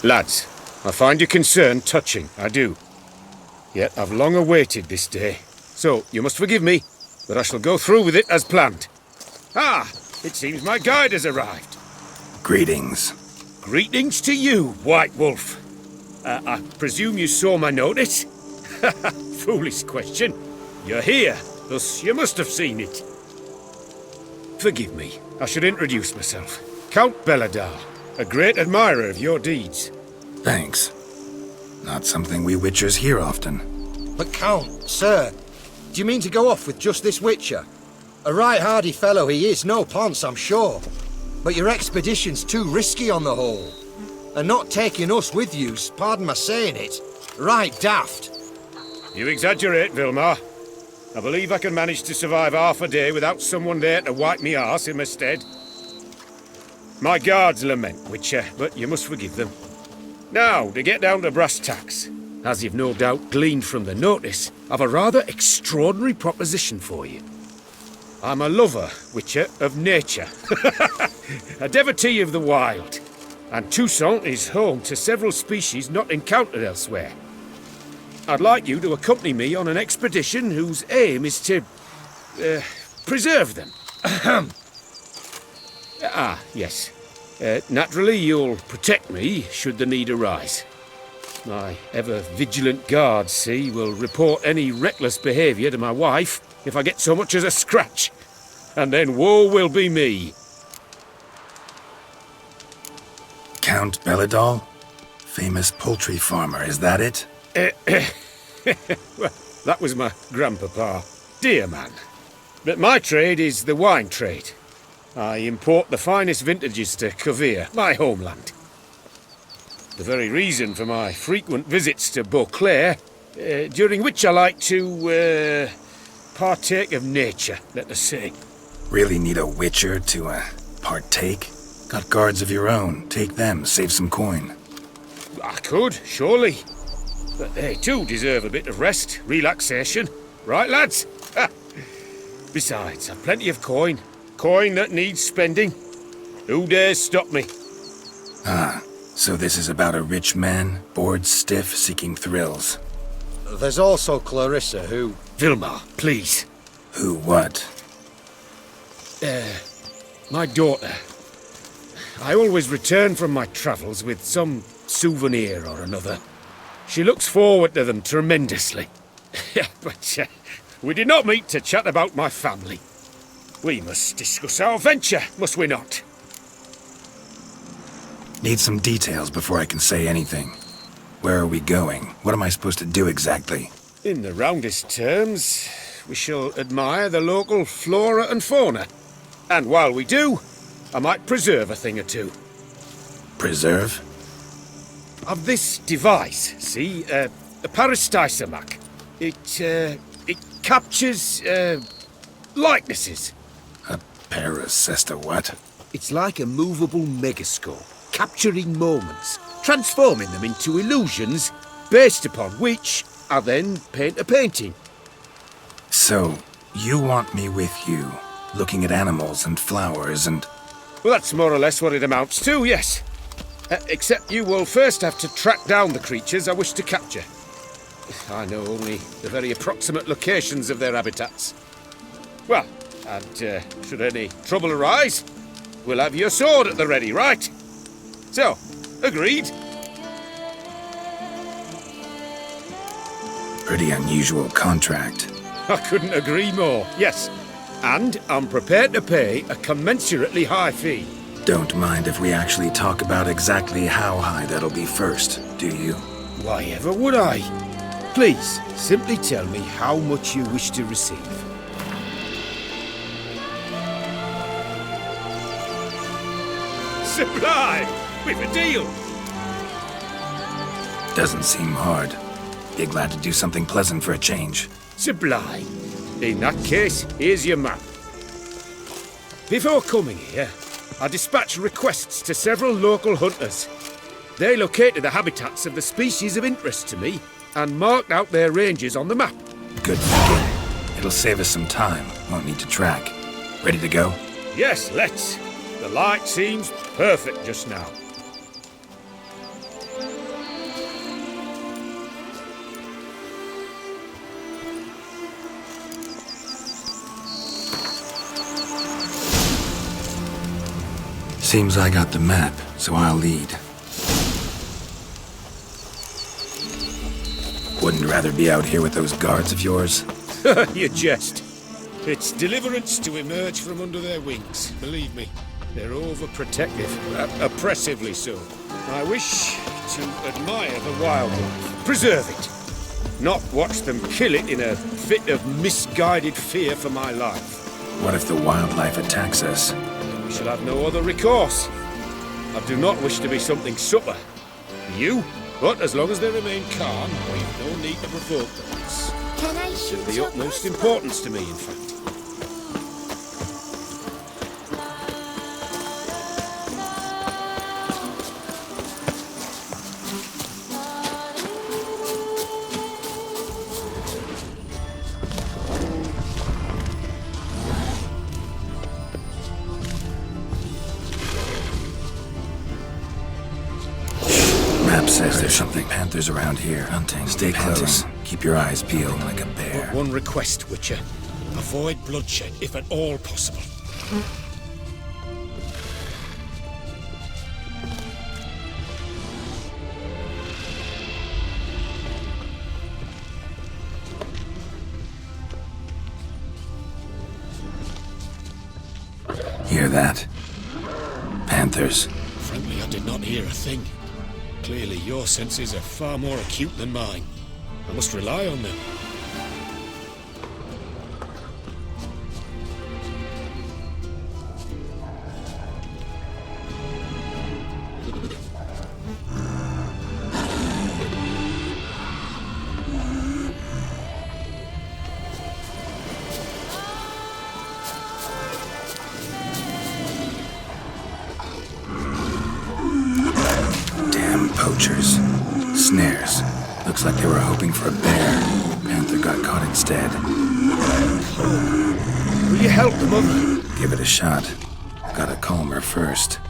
Lads, I find your concern touching, I do. Yet I've long awaited this day. So, you must forgive me, but I shall go through with it as planned. Ah, it seems my guide has arrived. Greetings. Greetings to you, White Wolf. I presume you saw my notice? Foolish question. You're here, thus you must have seen it. Forgive me, I should introduce myself. Count Belladar, a great admirer of your deeds. Thanks. Not something we Witchers hear often. But Count, sir, do you mean to go off with just this Witcher? A right hardy fellow he is, no ponce, I'm sure. But your expedition's too risky on the whole. And not taking us with you's, pardon my saying it, right daft. You exaggerate, Vilmar. I believe I can manage to survive half a day without someone there to wipe me arse in my stead. My guards lament, Witcher, but you must forgive them. Now, to get down to brass tacks. As you've no doubt gleaned from the notice, I've a rather extraordinary proposition for you. I'm a lover, Witcher, of nature. A devotee of the wild. And Toussaint is home to several species not encountered elsewhere. I'd like you to accompany me on an expedition whose aim is to preserve them. Yes. Naturally, you'll protect me should the need arise. My ever-vigilant guards, see, will report any reckless behaviour to my wife if I get so much as a scratch. And then woe will be me. Count Belladar? Famous poultry farmer, is that it? Well, that was my grandpapa. Dear man. But my trade is the wine trade. I import the finest vintages to Covere, my homeland. The very reason for my frequent visits to Beauclair, during which I like to, partake of nature, let us say. Really need a Witcher to, partake? Got guards of your own. Take them, save some coin. I could, surely. But they too deserve a bit of rest, relaxation. Right, lads? Besides, I've plenty of coin. Coin that needs spending. Who dares stop me? Ah, so this is about a rich man, bored stiff, seeking thrills. There's also Clarissa, who... Vilmar, please. Who what? My daughter. I always return from my travels with some souvenir or another. She looks forward to them tremendously. But we did not meet to chat about my family. We must discuss our venture, must we not? Need some details before I can say anything. Where are we going? What am I supposed to do exactly? In the roundest terms, we shall admire the local flora and fauna. And while we do, I might preserve a thing or two. Preserve? Of this device, see, a parastysamac. It captures, likenesses. A parasesta what? It's like a movable megascope, capturing moments, transforming them into illusions, based upon which I then paint a painting. So, you want me with you, looking at animals and flowers and... Well, that's more or less what it amounts to, yes. Except you will first have to track down the creatures I wish to capture. I know only the very approximate locations of their habitats. Well, and should any trouble arise, we'll have your sword at the ready, right? So, agreed? Pretty unusual contract. I couldn't agree more, yes. And I'm prepared to pay a commensurately high fee. Don't mind if we actually talk about exactly how high that'll be first, do you? Why ever would I? Please, simply tell me how much you wish to receive. Sublime! We've a deal! Doesn't seem hard. Be glad to do something pleasant for a change. Sublime. In that case, here's your map. Before coming here, I dispatched requests to several local hunters. They located the habitats of the species of interest to me and marked out their ranges on the map. Good thinking. It'll save us some time. Won't need to track. Ready to go? Yes, let's. The light seems perfect just now. Seems I got the map, so I'll lead. Wouldn't rather be out here with those guards of yours? You jest. It's deliverance to emerge from under their wings. Believe me, they're overprotective, oppressively so. I wish to admire the wildlife, preserve it, not watch them kill it in a fit of misguided fear for my life. What if the wildlife attacks us? We shall have no other recourse. I do not wish to be something supper. You? But as long as they remain calm, we've no need to provoke them. Can I It's shoot of the your utmost crossbow? importance to me, in fact. Map says there's something panthers around here. Hunting. Stay close. Keep your eyes peeled like a bear. One request, Witcher. Avoid bloodshed, if at all possible. Hear that? Panthers. Frankly, I did not hear a thing. Clearly, your senses are far more acute than mine. I must rely on them. Damn poachers. Snares. Looks like they were hoping for a bear. Panther got caught instead. Will you help the mother? Give it a shot. Gotta calm her first.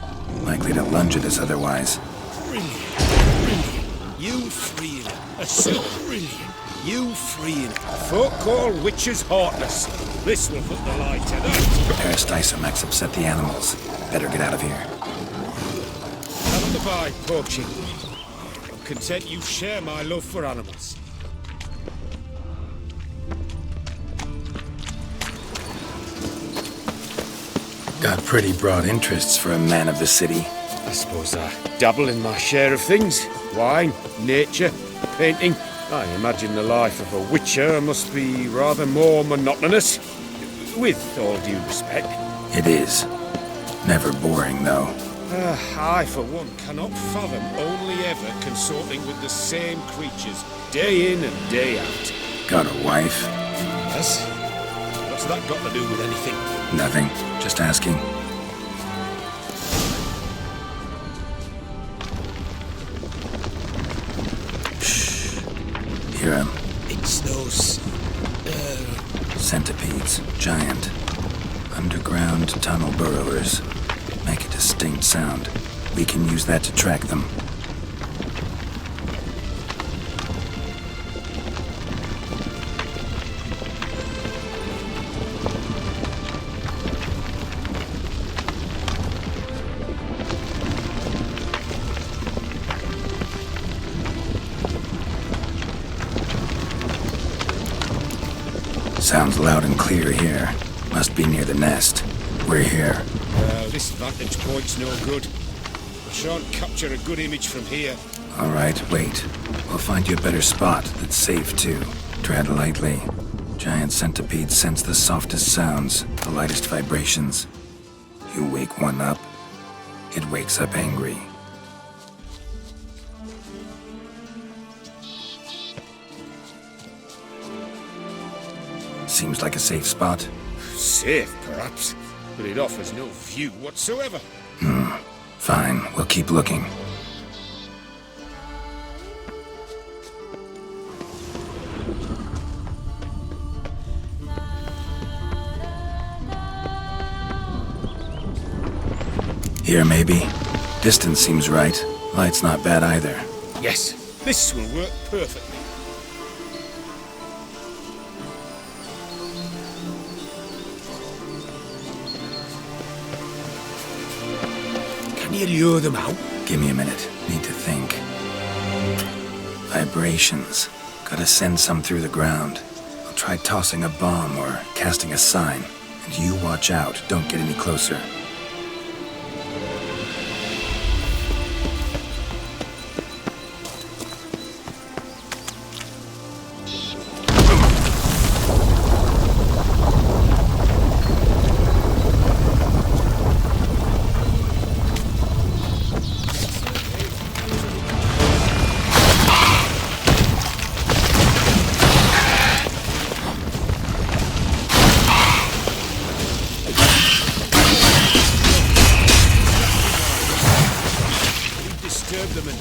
Likely to lunge at us otherwise. Brilliant. Brilliant. You freeing her. A silk. Brilliant. You freeing her. Folk call witches heartless. This will put the light to that. Parastysomachs upset the animals. Better get out of here. Haven't abide poaching. I'm content you share my love for animals. Got pretty broad interests for a man of the city. I suppose I dabble in my share of things. Wine, nature, painting. I imagine the life of a witcher must be rather more monotonous. With all due respect. It is. Never boring, though. I, for one, cannot fathom only ever consorting with the same creatures, day in and day out. Got a wife? Yes? What's that got to do with anything? Nothing. Just asking. Shh. Hear him. It's those... Centipedes. Giant. Underground tunnel burrowers. Make a distinct sound. We can use that to track them. Sounds loud and clear here. Must be near the nest. We're here. This vantage point's no good. I shan't capture a good image from here. All right, wait. We'll find you a better spot that's safe, too. Tread lightly. Giant centipedes sense the softest sounds, the lightest vibrations. You wake one up, it wakes up angry. Seems like a safe spot. Safe, perhaps, but it offers no view whatsoever. Fine, we'll keep looking. Here, maybe. Distance seems right. Light's not bad either. Yes, this will work perfectly. Can you lure them out? Give me a minute. Need to think. Vibrations. Gotta send some through the ground. I'll try tossing a bomb or casting a sign. And you watch out. Don't get any closer. Disturb them and...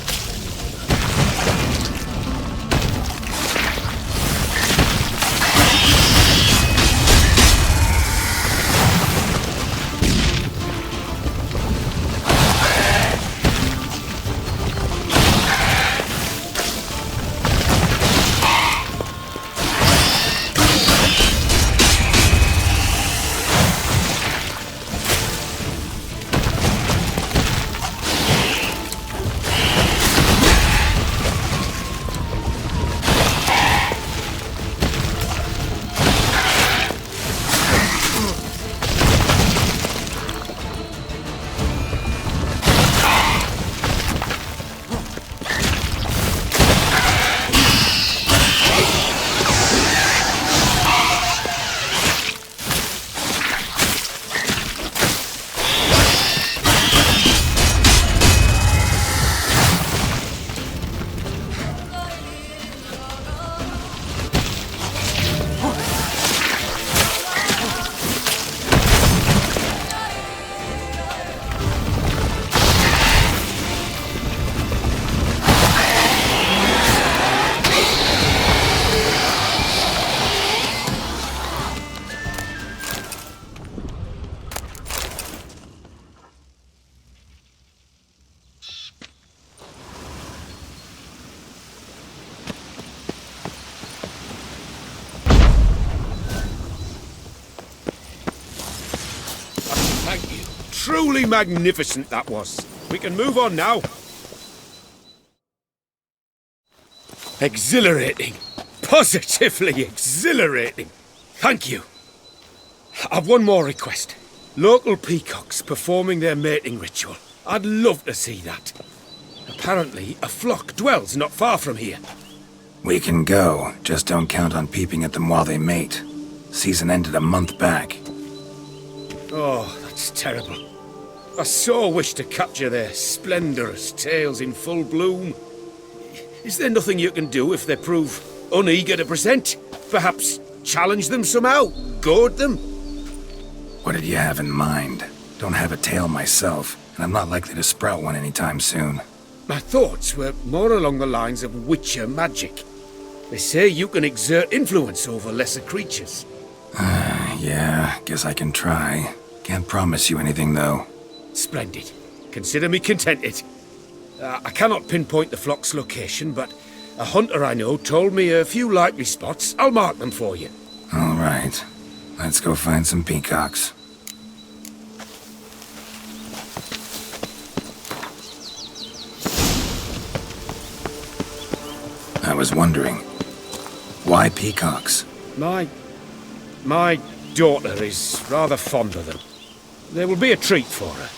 Thank you. Truly magnificent that was. We can move on now. Exhilarating. Positively exhilarating. Thank you. I've one more request. Local peacocks performing their mating ritual. I'd love to see that. Apparently, a flock dwells not far from here. We can go. Just don't count on peeping at them while they mate. Season ended a month back. Oh, that's terrible. I so wish to capture their splendorous tails in full bloom. Is there nothing you can do if they prove uneager to present? Perhaps challenge them somehow? Goad them? What did you have in mind? Don't have a tail myself, and I'm not likely to sprout one anytime soon. My thoughts were more along the lines of witcher magic. They say you can exert influence over lesser creatures. Yeah, guess I can try. Can't promise you anything, though. Splendid. Consider me contented. I cannot pinpoint the flock's location, but a hunter I know told me a few likely spots. I'll mark them for you. All right. Let's go find some peacocks. I was wondering, why peacocks? My daughter is rather fond of them. There will be a treat for her.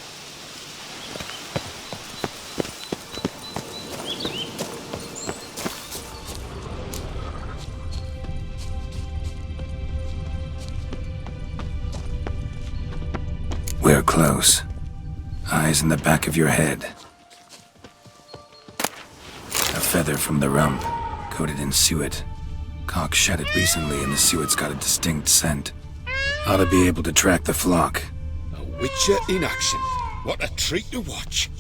We're close. Eyes in the back of your head. A feather from the rump, coated in suet. Cock shed it recently and the suet's got a distinct scent. Ought to be able to track the flock. A witcher in action. What a treat to watch.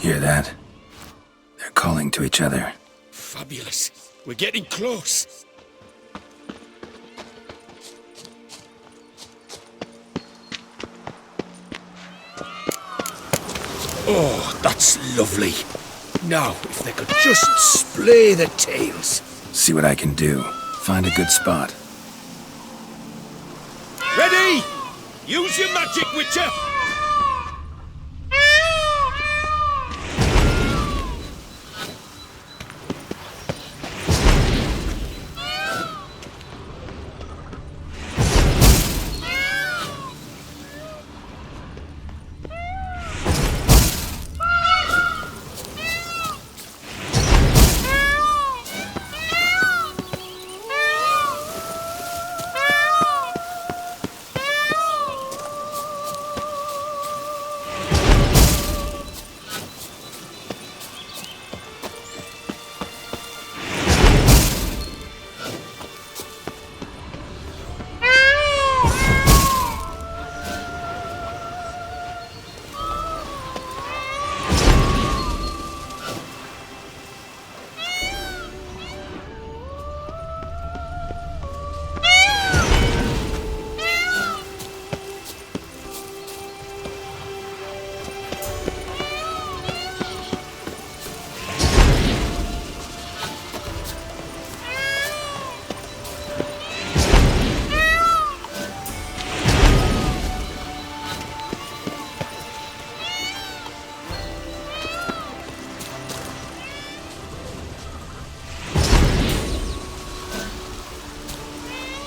Hear that? They're calling to each other. Fabulous. We're getting close. Oh, that's lovely. Now, if they could just splay the tails. See what I can do. Find a good spot. Ready? Use your magic, Witcher!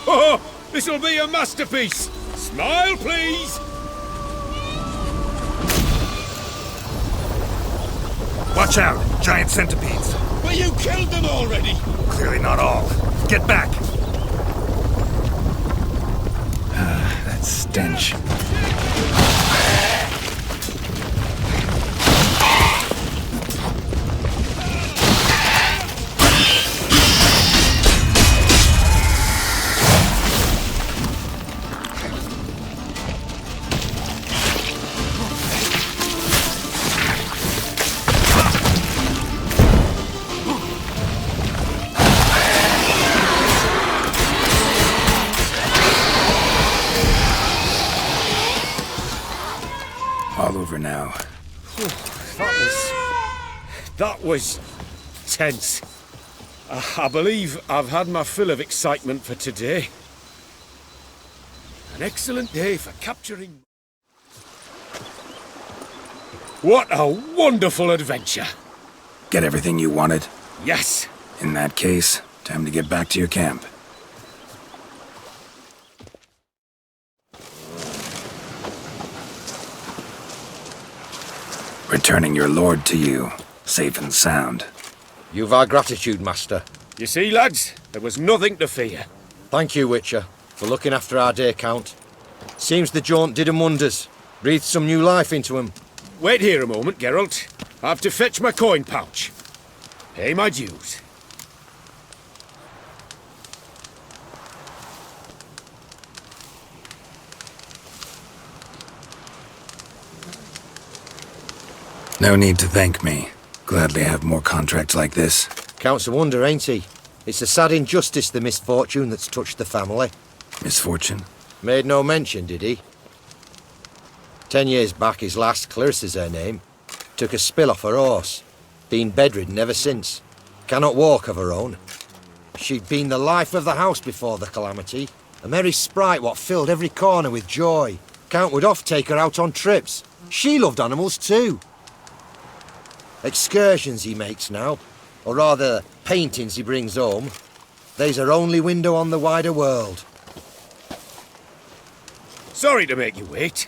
Oh, this'll be a masterpiece! Smile, please! Watch out! Giant centipedes! But you killed them already! Clearly not all. Get back! That stench. All over now. That was tense. I believe I've had my fill of excitement for today. An excellent day for capturing... What a wonderful adventure! Get everything you wanted? Yes. In that case, time to get back to your camp. Returning your lord to you, safe and sound. You've our gratitude, Master. You see, lads, there was nothing to fear. Thank you, Witcher, for looking after our day count. Seems the jaunt did 'em wonders. Breathed some new life into 'em. Wait here a moment, Geralt. I have to fetch my coin pouch. Pay my dues. No need to thank me. Gladly have more contracts like this. Count's a wonder, ain't he? It's a sad injustice, the misfortune that's touched the family. Misfortune? Made no mention, did he? 10 years back, his lass, Clarissa's her name, took a spill off her horse. Been bedridden ever since. Cannot walk of her own. She'd been the life of the house before the calamity. A merry sprite what filled every corner with joy. Count would oft take her out on trips. She loved animals too. Excursions he makes now, or rather, paintings he brings home. They's her only window on the wider world. Sorry to make you wait.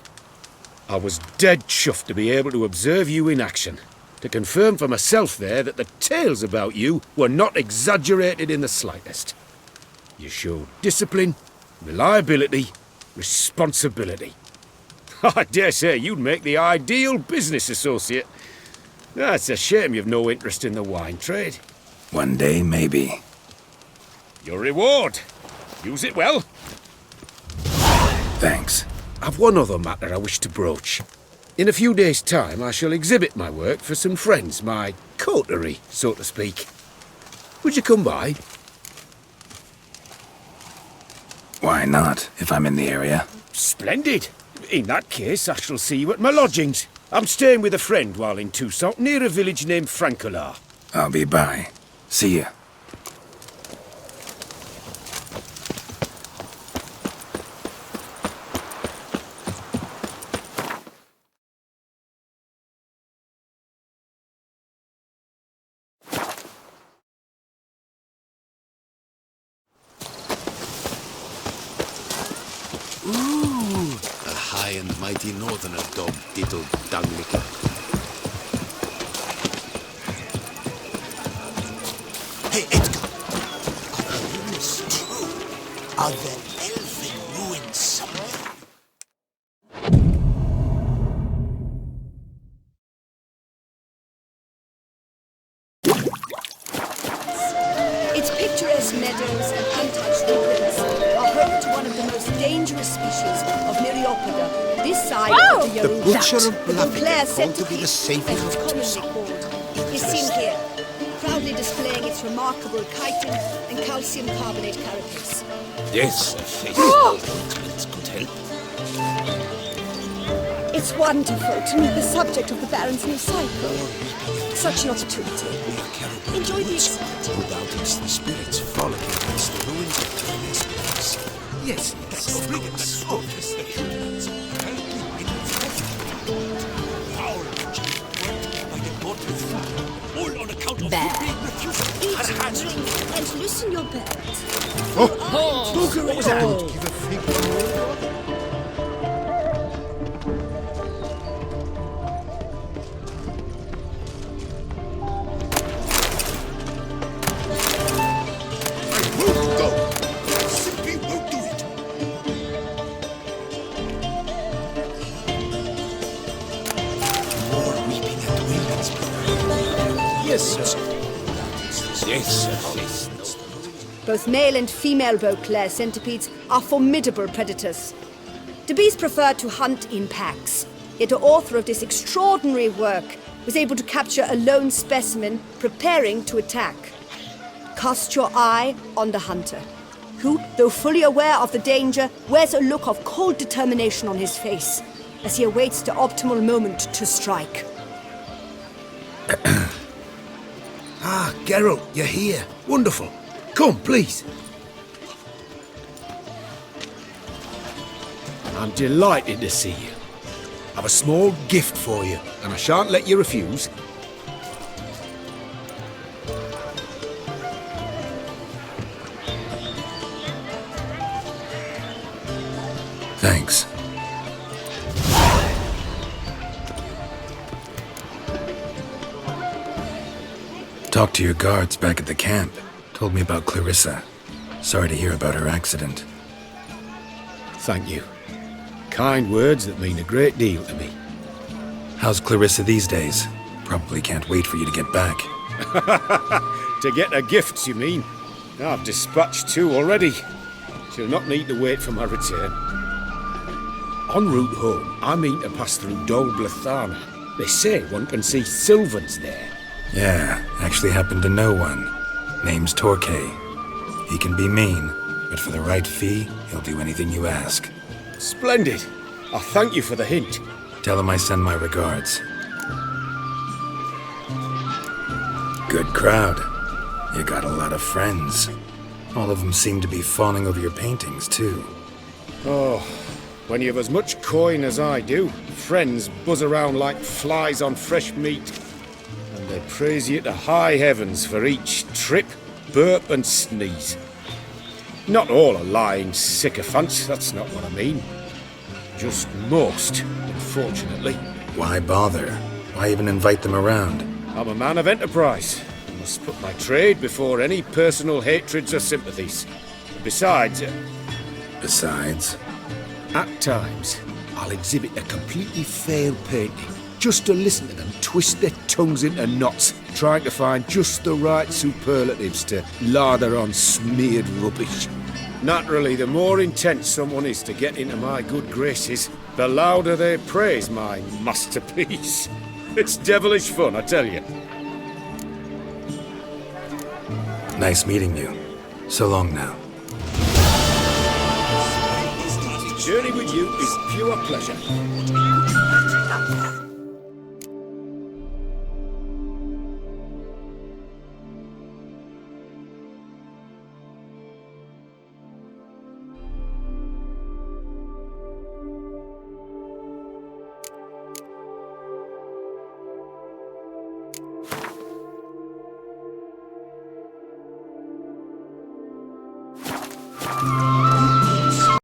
I was dead chuffed to be able to observe you in action. To confirm for myself there that the tales about you were not exaggerated in the slightest. You showed discipline, reliability, responsibility. I dare say you'd make the ideal business associate. It's a shame you've no interest in the wine trade. One day, maybe. Your reward. Use it well. Thanks. I've one other matter I wish to broach. In a few days' time, I shall exhibit my work for some friends, my coterie, so to speak. Would you come by? Why not, if I'm in the area? Splendid. In that case, I shall see you at my lodgings. I'm staying with a friend while in Toussaint, near a village named Francois. I'll be by. See ya. A high and mighty northerner dog, ditto dunglicker. Hey, Edgar! Are rumors true? Are there elfin ruins somewhere? Its picturesque meadows and untouched woodlands are home to one of the most dangerous species of Myriapoda this side of the Yaru. The butcher of The Bluffing Beauclair is called to be the centipede, savior as of it's commonly called, is seen here, proudly displaying its remarkable chitin and calcium carbonate carapace. Yes, a faithful countenance could help. It's wonderful to meet the subject of the Baron's new cycle. Such an opportunity. Enjoy the excitement. Without it, the spirits frolic against the ruins of Tyrannus place. Yes, of course, obviously. Bear. Eat, drink, and loosen your belt. What was that? Both male and female Beauclair centipedes are formidable predators. The bees prefer to hunt in packs, yet the author of this extraordinary work was able to capture a lone specimen preparing to attack. Cast your eye on the hunter, who, though fully aware of the danger, wears a look of cold determination on his face as he awaits the optimal moment to strike. Ah, Geralt, you're here. Wonderful. Come, please. I'm delighted to see you. I've a small gift for you, and I shan't let you refuse. Thanks. Talked to your guards back at the camp. Told me about Clarissa. Sorry to hear about her accident. Thank you. Kind words that mean a great deal to me. How's Clarissa these days? Probably can't wait for you to get back. To get her gifts, you mean? I've dispatched 2 already. She'll not need to wait for my return. En route home, I mean to pass through Dol Blathana. They say one can see Sylvans there. Yeah, actually happen to know one. Name's Torquay. He can be mean, but for the right fee, he'll do anything you ask. Splendid. I thank you for the hint. Tell him I send my regards. Good crowd. You got a lot of friends. All of them seem to be fawning over your paintings, too. Oh, when you have as much coin as I do, friends buzz around like flies on fresh meat. And they praise you to high heavens for each trip, burp and sneeze. Not all are lying sycophants, that's not what I mean. Just most, unfortunately. Why bother? Why even invite them around? I'm a man of enterprise. I must put my trade before any personal hatreds or sympathies. Besides, at times, I'll exhibit a completely failed painting, just to listen to them twist their tongues into knots, trying to find just the right superlatives to lather on smeared rubbish. Naturally, the more intense someone is to get into my good graces, the louder they praise my masterpiece. It's devilish fun, I tell you. Nice meeting you. So long now. Journey with you is pure pleasure.